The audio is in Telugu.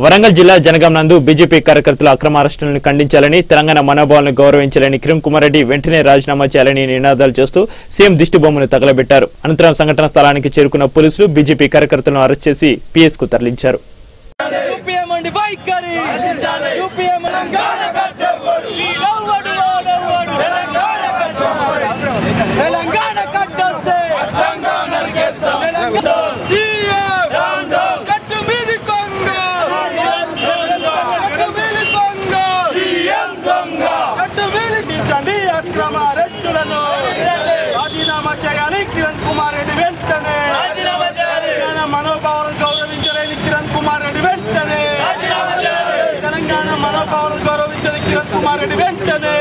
వరంగల్ జిల్లా జనగాం నందు బీజేపీ కార్యకర్తల అక్రమ అరెస్టులను ఖండించాలని, తెలంగాణ మనోభావాలను గౌరవించాలని కిరణ్ కుమార్ రెడ్డి వెంటనే రాజీనామా చేయాలని నినాదాలు చేస్తూ సీఎం దిష్టిబొమ్మను తగలబెట్టారు. అనంతరం సంఘటన స్థలానికి చేరుకున్న పోలీసులు బీజేపీ కార్యకర్తలను అరెస్ట్ చేసి పీఎస్ కు తరలించారు. రాజీనామా చేయాలి కిరణ్ కుమార్ రెడ్డి వెంటనే. మనోభావాలను గౌరవించలేని కిరణ్ కుమార్ రెడ్డి వెంటనే. తెలంగాణ మనోభావాలను గౌరవించని కిరణ్ కుమార్ రెడ్డి వెంటనే.